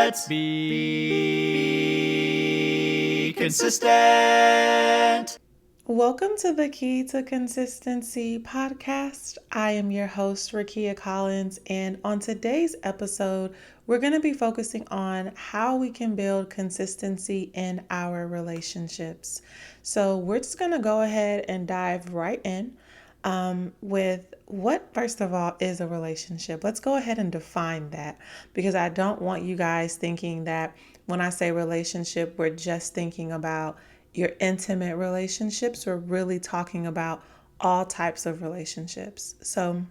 Let's be consistent. Welcome to the Key to Consistency podcast. I am your host, Rakia Collins, and on today's episode, we're going to be focusing on how we can build consistency in our relationships. So, we're just going to go ahead and dive right in with what, first of all, is a relationship. Let's go ahead and define that because I don't want you guys thinking that when I say relationship, we're just thinking about your intimate relationships. We're really talking about all types of relationships. So,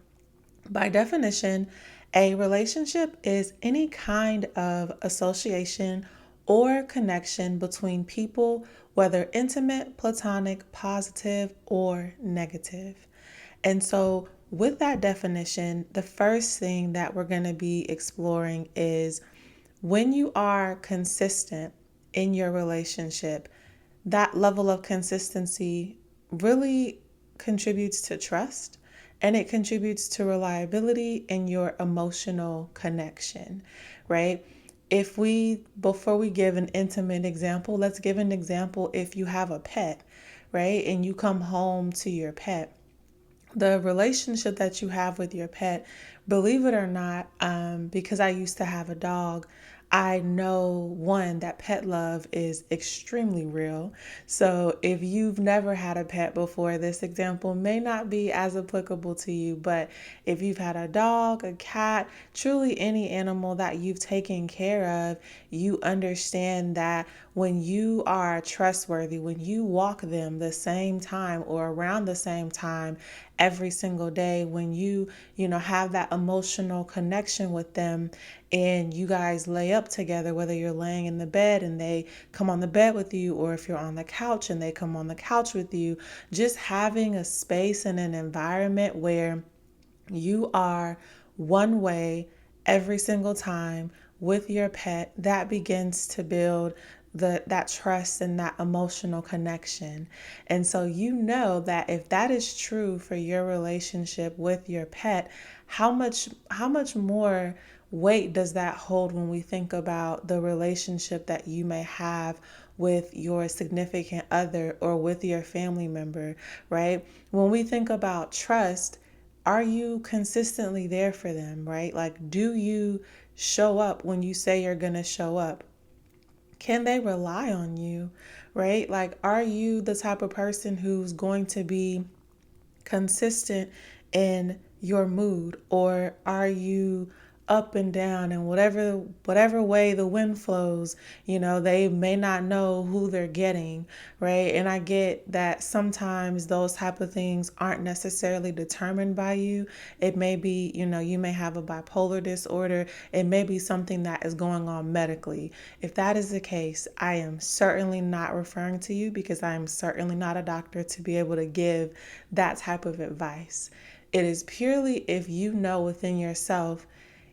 by definition, a relationship is any kind of association or connection between people, whether intimate, platonic, positive, or negative. And so, with that definition, the first thing that we're going to be exploring is when you are consistent in your relationship, that level of consistency really contributes to trust and it contributes to reliability in your emotional connection, right? Before we give an intimate example, let's give an example if you have a pet, right? And you come home to your pet, the relationship that you have with your pet, believe it or not, because I used to have a dog, I know one that pet love is extremely real. So if you've never had a pet before, this example may not be as applicable to you. But if you've had a dog, a cat, truly any animal that you've taken care of, you understand that when you are trustworthy, when you walk them the same time or around the same time every single day, when you have that emotional connection with them and you guys lay up together, whether you're laying in the bed and they come on the bed with you, or if you're on the couch and they come on the couch with you, just having a space and an environment where you are one way every single time with your pet, that begins to build that trust and that emotional connection. And so you know that if that is true for your relationship with your pet, how much more weight does that hold when we think about the relationship that you may have with your significant other or with your family member, right? When we think about trust, are you consistently there for them, right? Like, do you show up when you say you're going to show up? Can they rely on you, right? Like, are you the type of person who's going to be consistent in your mood, or are you up and down and whatever way the wind flows, they may not know who they're getting, right? And I get that sometimes those type of things aren't necessarily determined by you. It may be, you may have a bipolar disorder. It may be something that is going on medically. If that is the case, I am certainly not referring to you because I am certainly not a doctor to be able to give that type of advice. It is purely if you know within yourself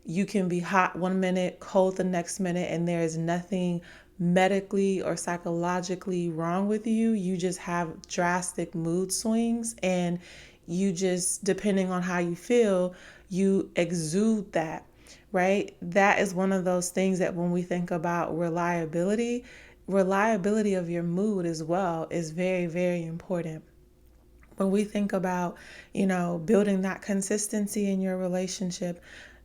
you can be hot one minute, cold the next minute, and there is nothing medically or psychologically wrong with you. You just have drastic mood swings, and you just, depending on how you feel, you exude that, right? That is one of those things that when we think about reliability of your mood as well is very, very important. When we think about, building that consistency in your relationship,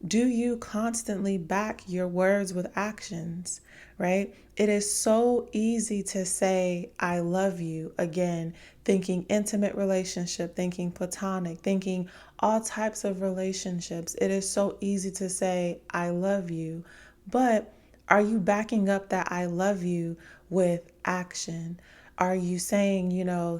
do you constantly back your words with actions, right? It is so easy to say, I love you. Again, thinking intimate relationship, thinking platonic, thinking all types of relationships. It is so easy to say, I love you. But are you backing up that I love you with action? Are you saying,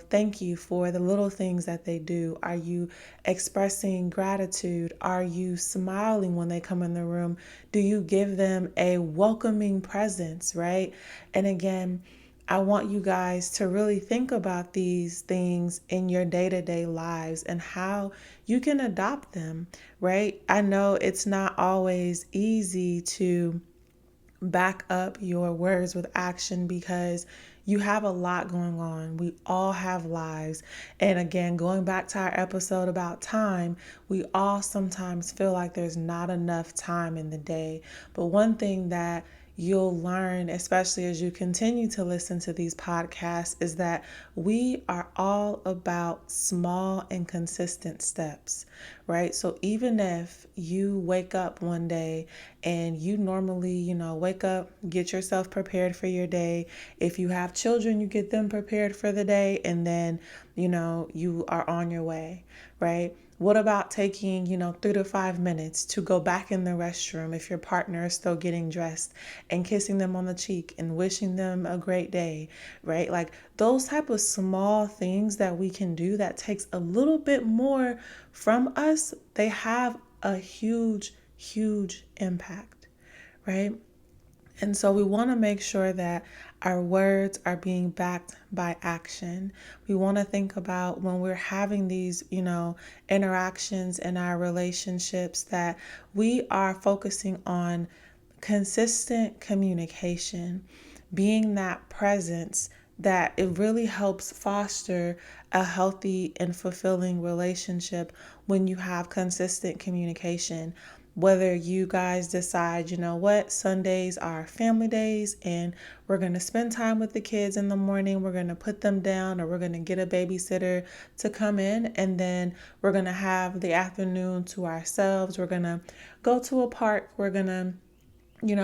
thank you for the little things that they do? Are you expressing gratitude? Are you smiling when they come in the room? Do you give them a welcoming presence, right? And again, I want you guys to really think about these things in your day-to-day lives and how you can adopt them, right? I know it's not always easy to back up your words with action because you have a lot going on. We all have lives. And again, going back to our episode about time, we all sometimes feel like there's not enough time in the day. But one thing that you'll learn, especially as you continue to listen to these podcasts, is that we are all about small and consistent steps, right? So even if you wake up one day and you normally, wake up, get yourself prepared for your day. If you have children, you get them prepared for the day, and then, you are on your way, right? What about taking, 3 to 5 minutes to go back in the restroom if your partner is still getting dressed and kissing them on the cheek and wishing them a great day, right? Like those type of small things that we can do that takes a little bit more from us, they have a huge, huge impact, right? And so we want to make sure that our words are being backed by action. We want to think about when we're having these, interactions in our relationships, that we are focusing on consistent communication, being that presence, that it really helps foster a healthy and fulfilling relationship when you have consistent communication. Whether you guys decide, Sundays are family days and we're going to spend time with the kids in the morning, we're going to put them down, or we're going to get a babysitter to come in, and then we're going to have the afternoon to ourselves. We're going to go to a park, we're going to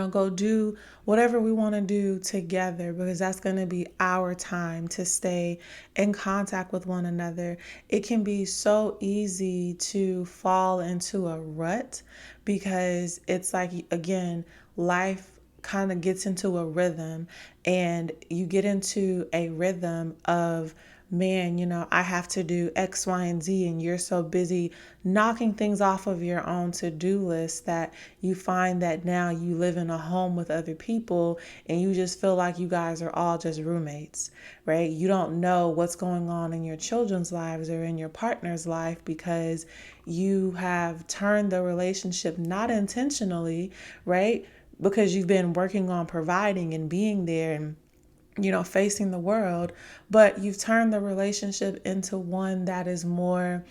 go do whatever we want to do together, because that's going to be our time to stay in contact with one another. It can be so easy to fall into a rut because it's like, again, life kind of gets into a rhythm, and you get into a rhythm of, man, I have to do X, Y, and Z, and you're so busy knocking things off of your own to-do list that you find that now you live in a home with other people and you just feel like you guys are all just roommates, right? You don't know what's going on in your children's lives or in your partner's life because you have turned the relationship, not intentionally, right? Because you've been working on providing and being there and facing the world, but you've turned the relationship into one that is more,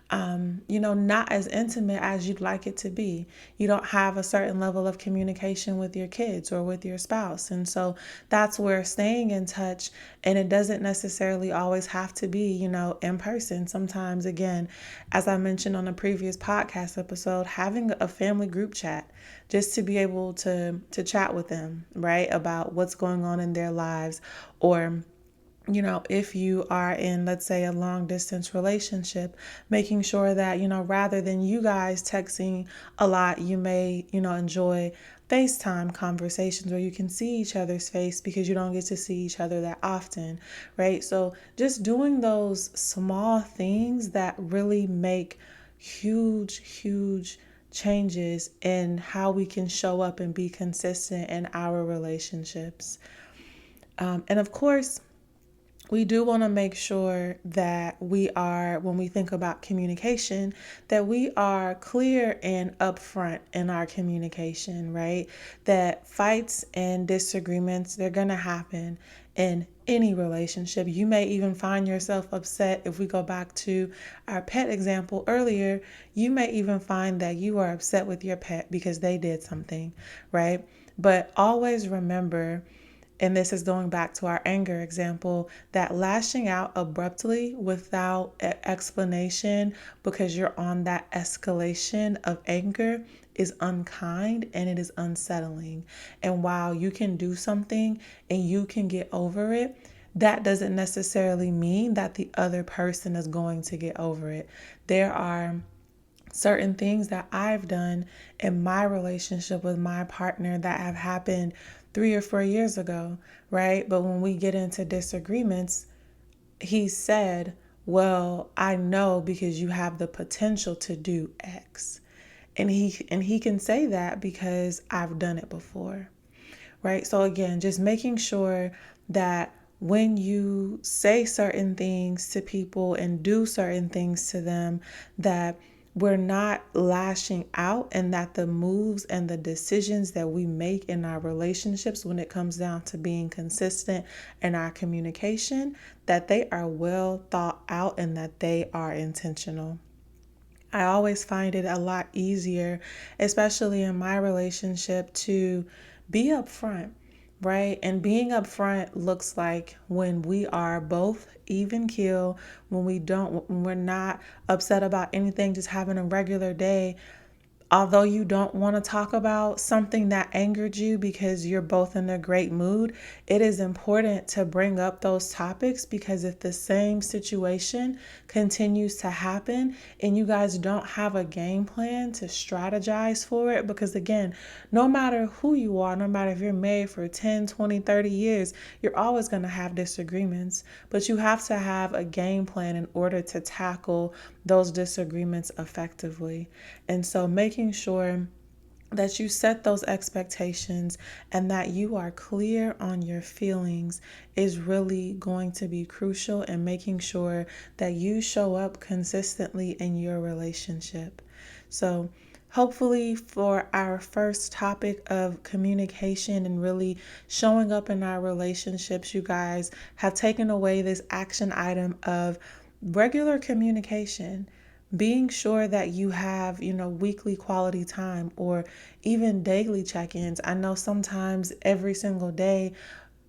not as intimate as you'd like it to be. You don't have a certain level of communication with your kids or with your spouse. And so that's where staying in touch, and it doesn't necessarily always have to be, in person. Sometimes, again, as I mentioned on a previous podcast episode, having a family group chat just to be able to chat with them, right, about what's going on in their lives. Or if you are in, let's say, a long distance relationship, making sure that, rather than you guys texting a lot, you may, enjoy FaceTime conversations where you can see each other's face because you don't get to see each other that often, right? So just doing those small things that really make huge, huge changes in how we can show up and be consistent in our relationships. And of course, we do want to make sure that we are, when we think about communication, that we are clear and upfront in our communication, right? That fights and disagreements, they're going to happen in any relationship. You may even find yourself upset. If we go back to our pet example earlier, you may even find that you are upset with your pet because they did something, right? But always remember, and this is going back to our anger example, that lashing out abruptly without explanation because you're on that escalation of anger is unkind and it is unsettling. And while you can do something and you can get over it, that doesn't necessarily mean that the other person is going to get over it. There are certain things that I've done in my relationship with my partner that have happened 3 or 4 years ago, right? But when we get into disagreements, he said, well, I know because you have the potential to do X. And he can say that because I've done it before, right? So again, just making sure that when you say certain things to people and do certain things to them, that we're not lashing out, and that the moves and the decisions that we make in our relationships when it comes down to being consistent in our communication, that they are well thought out and that they are intentional. I always find it a lot easier, especially in my relationship, to be upfront, right? And being upfront looks like when we are both even keel, when we're not upset about anything, just having a regular day. Although you don't want to talk about something that angered you because you're both in a great mood, it is important to bring up those topics, because if the same situation continues to happen and you guys don't have a game plan to strategize for it, because again, no matter who you are, no matter if you're married for 10, 20, 30 years, you're always going to have disagreements, but you have to have a game plan in order to tackle those disagreements effectively. And so making sure that you set those expectations and that you are clear on your feelings is really going to be crucial in making sure that you show up consistently in your relationship. So, hopefully, for our first topic of communication and really showing up in our relationships, you guys have taken away this action item of regular communication, being sure that you have, weekly quality time or even daily check-ins. I know sometimes every single day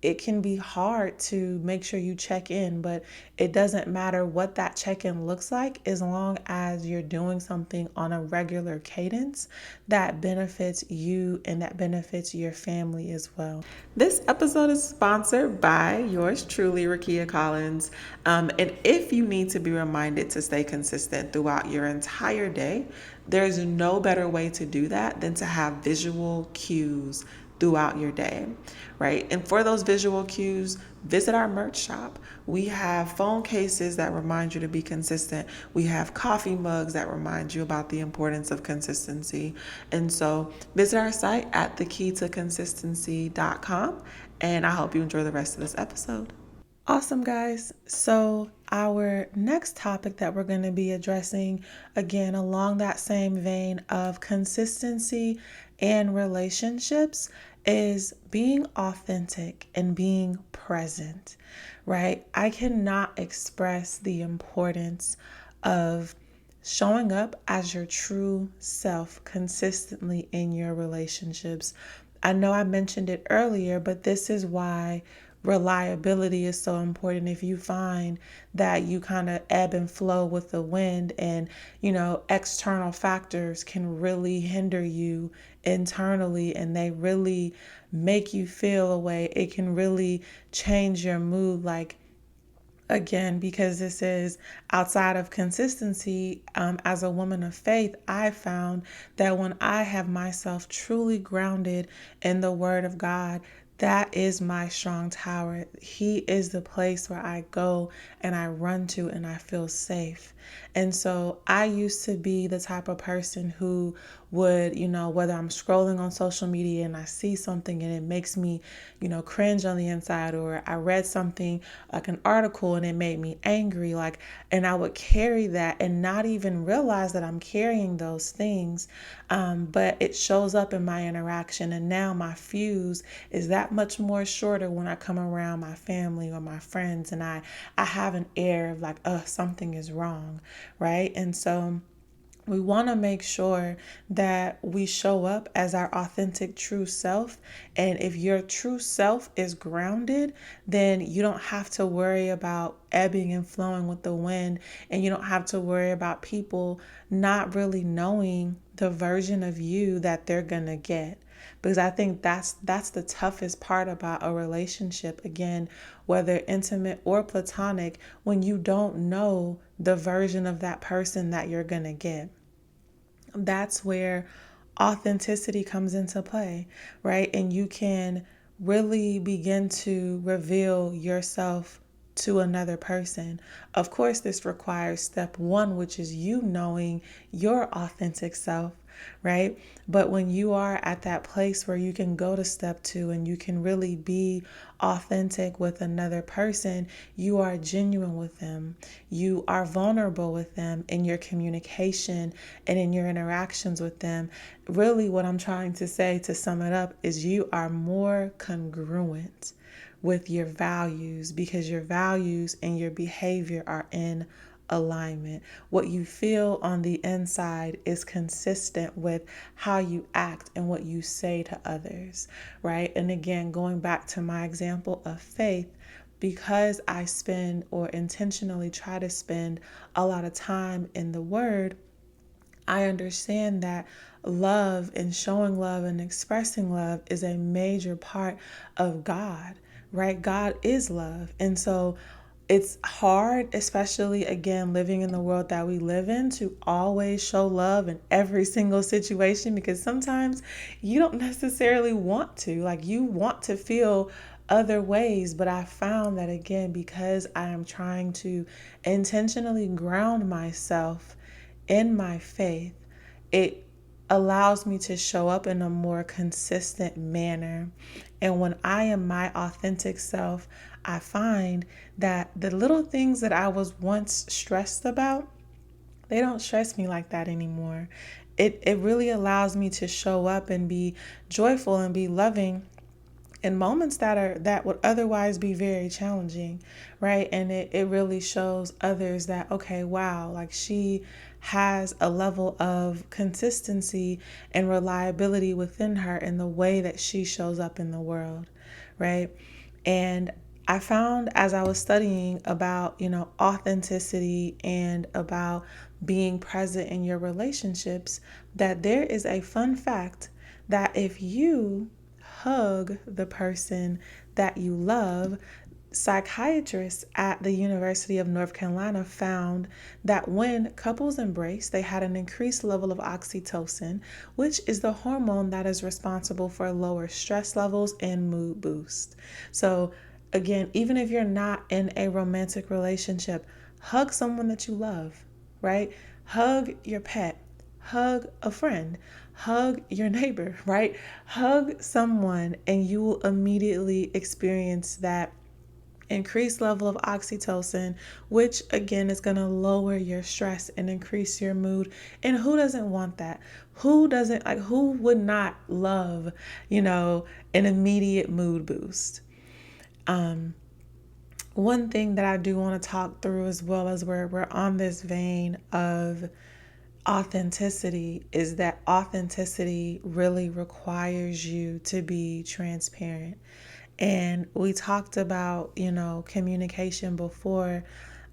it can be hard to make sure you check in, but it doesn't matter what that check in looks like as long as you're doing something on a regular cadence that benefits you and that benefits your family as well. This episode is sponsored by yours truly, Rakia Collins. And if you need to be reminded to stay consistent throughout your entire day, there's no better way to do that than to have visual cues throughout your day, right? And for those visual cues, visit our merch shop. We have phone cases that remind you to be consistent. We have coffee mugs that remind you about the importance of consistency. And so visit our site at thekeytoconsistency.com. And I hope you enjoy the rest of this episode. Awesome, guys. So, our next topic that we're going to be addressing, again, along that same vein of consistency and relationships, is being authentic and being present, right? I cannot express the importance of showing up as your true self consistently in your relationships. I know I mentioned it earlier, but this is why reliability is so important. If you find that you kind of ebb and flow with the wind and, external factors can really hinder you internally and they really make you feel a way, it can really change your mood. Like, again, because this is outside of consistency, as a woman of faith, I found that when I have myself truly grounded in the Word of God, that is my strong tower. He is the place where I go and I run to and I feel safe. And so I used to be the type of person who would, whether I'm scrolling on social media and I see something and it makes me, cringe on the inside, or I read something like an article and it made me angry, and I would carry that and not even realize that I'm carrying those things. But it shows up in my interaction. And now my fuse is that much more shorter when I come around my family or my friends and I have an air of like, something is wrong, right? And so we want to make sure that we show up as our authentic true self. And if your true self is grounded, then you don't have to worry about ebbing and flowing with the wind. And you don't have to worry about people not really knowing the version of you that they're going to get. Because I think that's the toughest part about a relationship, again, whether intimate or platonic, when you don't know the version of that person that you're going to get. That's where authenticity comes into play, right? And you can really begin to reveal yourself to another person. Of course, this requires step one, which is you knowing your authentic self, right? But when you are at that place where you can go to step two and you can really be authentic with another person, you are genuine with them. You are vulnerable with them in your communication and in your interactions with them. Really, what I'm trying to say, to sum it up, is you are more congruent with your values, because your values and your behavior are in alignment. What you feel on the inside is consistent with how you act and what you say to others, right? And again, going back to my example of faith, because I spend or intentionally try to spend a lot of time in the Word, I understand that love and showing love and expressing love is a major part of God, right? God is love. And so it's hard, especially again, living in the world that we live in, to always show love in every single situation, because sometimes you don't necessarily want to. Like, you want to feel other ways. But I found that, again, because I am trying to intentionally ground myself in my faith, it allows me to show up in a more consistent manner. And when I am my authentic self, I find that the little things that I was once stressed about, they don't stress me like that anymore. It really allows me to show up and be joyful and be loving in moments that would otherwise be very challenging, right? And it really shows others that, okay, wow, like, she has a level of consistency and reliability within her in the way that she shows up in the world, right? And I found, as I was studying about, authenticity and about being present in your relationships, that there is a fun fact that if you hug the person that you love, psychiatrists at the University of North Carolina found that when couples embrace, they had an increased level of oxytocin, which is the hormone that is responsible for lower stress levels and mood boost. So, again, even if you're not in a romantic relationship, hug someone that you love, right? Hug your pet, hug a friend, hug your neighbor, right? Hug someone, and you will immediately experience that increased level of oxytocin, which again is going to lower your stress and increase your mood. And who doesn't want that? Who would not love, an immediate mood boost? One thing that I do want to talk through, as well as we're on this vein of authenticity, is that authenticity really requires you to be transparent. And we talked about, communication before,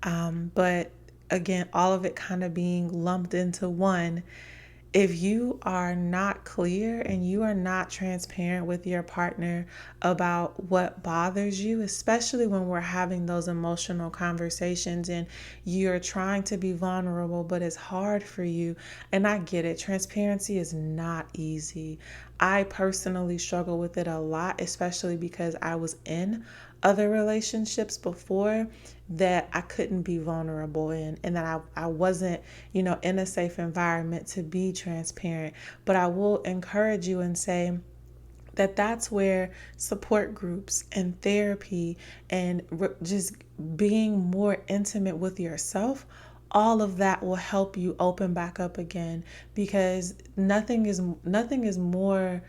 but again, all of it kind of being lumped into one. If you are not clear and you are not transparent with your partner about what bothers you, especially when we're having those emotional conversations and you're trying to be vulnerable, but it's hard for you. And I get it. Transparency is not easy. I personally struggle with it a lot, especially because I was in other relationships before that I couldn't be vulnerable in, and that I wasn't, in a safe environment to be transparent. But I will encourage you and say that that's where support groups and therapy and just being more intimate with yourself, all of that will help you open back up again, because nothing is more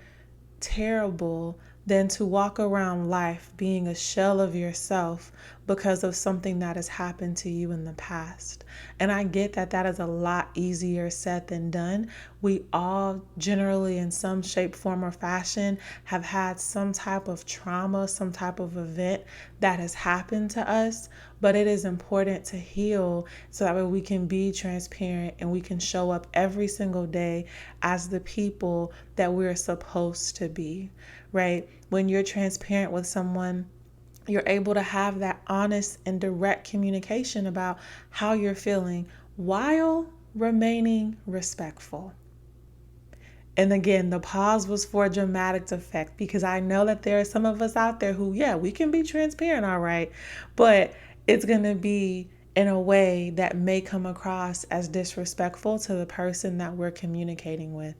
terrible than to walk around life being a shell of yourself because of something that has happened to you in the past. And I get that that is a lot easier said than done. We all generally, in some shape, form, or fashion, have had some type of trauma, some type of event that has happened to us. But it is important to heal so that way we can be transparent and we can show up every single day as the people that we're supposed to be, right? When you're transparent with someone, you're able to have that honest and direct communication about how you're feeling while remaining respectful. And again, the pause was for dramatic effect, because I know that there are some of us out there who, yeah, we can be transparent, all right, but it's going to be in a way that may come across as disrespectful to the person that we're communicating with,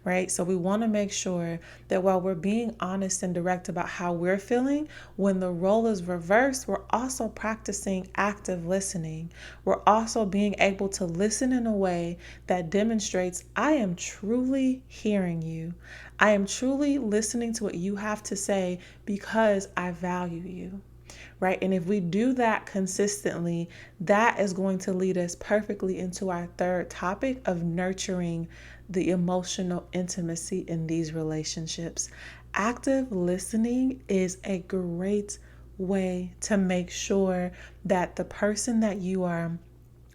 right? So we want to make sure that while we're being honest and direct about how we're feeling, when the role is reversed, we're also practicing active listening. We're also being able to listen in a way that demonstrates, I am truly hearing you. I am truly listening to what you have to say because I value you. right? And if we do that consistently, that is going to lead us perfectly into our third topic of nurturing the emotional intimacy in these relationships. Active listening is a great way to make sure that the person that you are,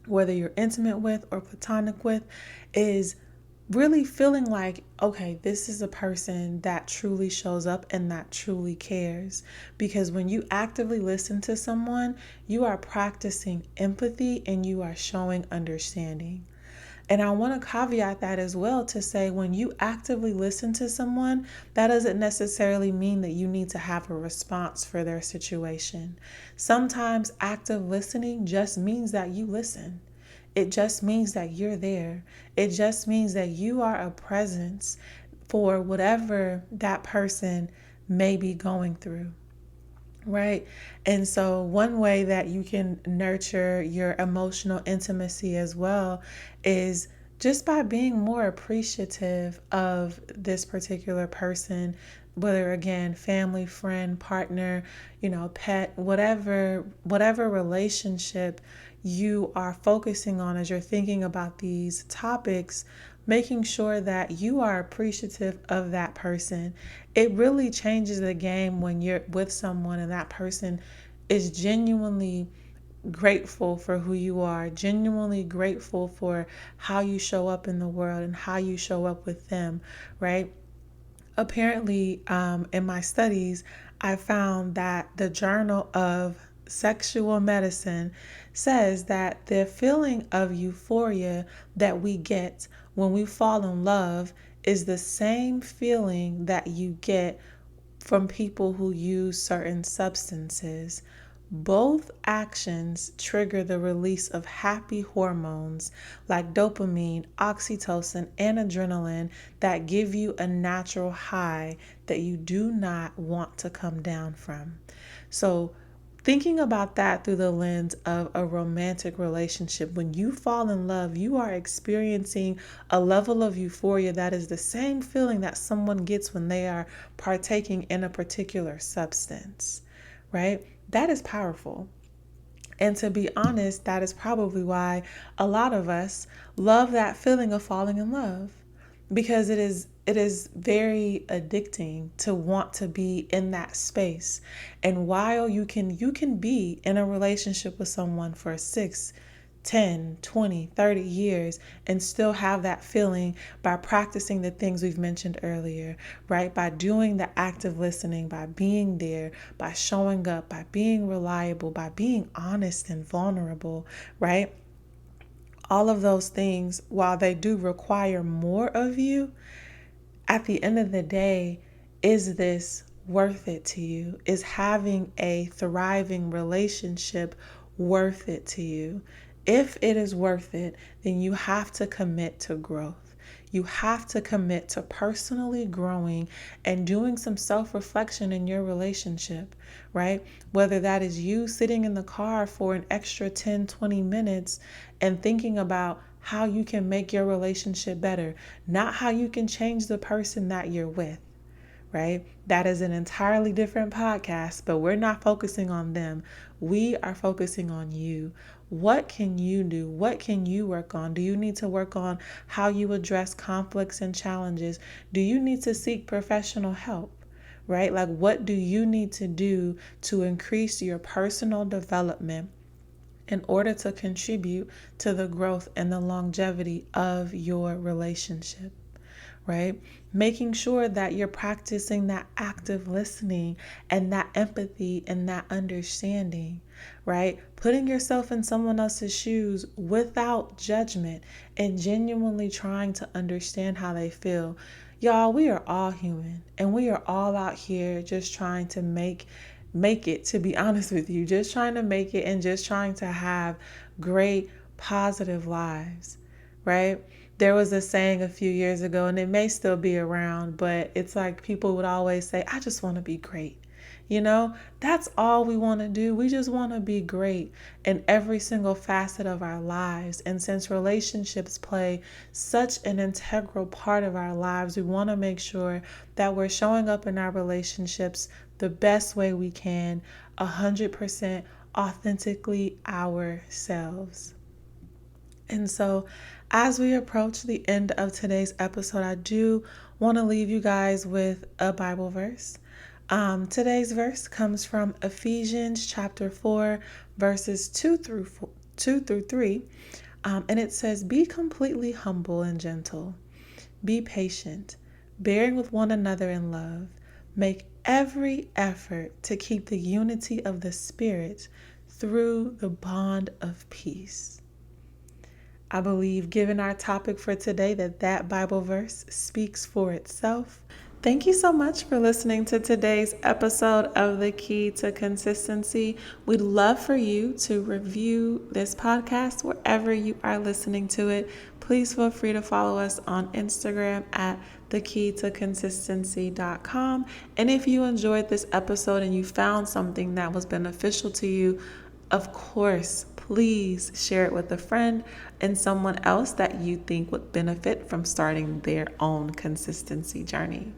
whether you're intimate with or platonic with, is really feeling like, okay, this is a person that truly shows up and that truly cares. Because when you actively listen to someone, you are practicing empathy and you are showing understanding. And I want to caveat that as well to say, when you actively listen to someone, that doesn't necessarily mean that you need to have a response for their situation. Sometimes active listening just means that you listen. It just means that you're there. It just means that you are a presence for whatever that person may be going through. Right. And so, one way that you can nurture your emotional intimacy as well is just by being more appreciative of this particular person, whether again, family, friend, partner, pet, whatever relationship you are focusing on as you're thinking about these topics, making sure that you are appreciative of that person. It really changes the game when you're with someone and that person is genuinely grateful for who you are, genuinely grateful for how you show up in the world and how you show up with them, right? Apparently, in my studies, I found that the Journal of Sexual Medicine says that the feeling of euphoria that we get when we fall in love is the same feeling that you get from people who use certain substances. Both actions trigger the release of happy hormones like dopamine, oxytocin, and adrenaline that give you a natural high that you do not want to come down from. So, thinking about that through the lens of a romantic relationship, when you fall in love, you are experiencing a level of euphoria that is the same feeling that someone gets when they are partaking in a particular substance, right? That is powerful. And to be honest, that is probably why a lot of us love that feeling of falling in love, because it is very addicting to want to be in that space. And while you can be in a relationship with someone for 6, 10, 20, 30 years and still have that feeling by practicing the things we've mentioned earlier, right? By doing the active listening, by being there, by showing up, by being reliable, by being honest and vulnerable, right? All of those things, while they do require more of you, at the end of the day, is this worth it to you? Is having a thriving relationship worth it to you? If it is worth it, then you have to commit to growth. You have to commit to personally growing and doing some self reflection in your relationship, right? Whether that is you sitting in the car for an extra 10, 20 minutes and thinking about how you can make your relationship better, not how you can change the person that you're with, right? That is an entirely different podcast, but we're not focusing on them. We are focusing on you. What can you do? What can you work on? Do you need to work on how you address conflicts and challenges? Do you need to seek professional help? Right? Like, what do you need to do to increase your personal development in order to contribute to the growth and the longevity of your relationship? Right? Making sure that you're practicing that active listening and that empathy and that understanding, right? Putting yourself in someone else's shoes without judgment and genuinely trying to understand how they feel. Y'all, we are all human and we are all out here just trying to make it, to be honest with you, just trying to make it and just trying to have great positive lives, right? There was a saying a few years ago, and it may still be around, but it's like people would always say, I just want to be great. That's all we want to do. We just want to be great in every single facet of our lives. And since relationships play such an integral part of our lives, we want to make sure that we're showing up in our relationships the best way we can, 100% authentically ourselves. And so, as we approach the end of today's episode, I do want to leave you guys with a Bible verse. Today's verse comes from Ephesians chapter 4, verses 2 through 3. And it says, "Be completely humble and gentle. Be patient, bearing with one another in love. Make every effort to keep the unity of the Spirit through the bond of peace." I believe, given our topic for today, that Bible verse speaks for itself. Thank you so much for listening to today's episode of The Key to Consistency. We'd love for you to review this podcast wherever you are listening to it. Please feel free to follow us on Instagram at thekeytoconsistency.com. And if you enjoyed this episode and you found something that was beneficial to you, of course, please share it with a friend and someone else that you think would benefit from starting their own consistency journey.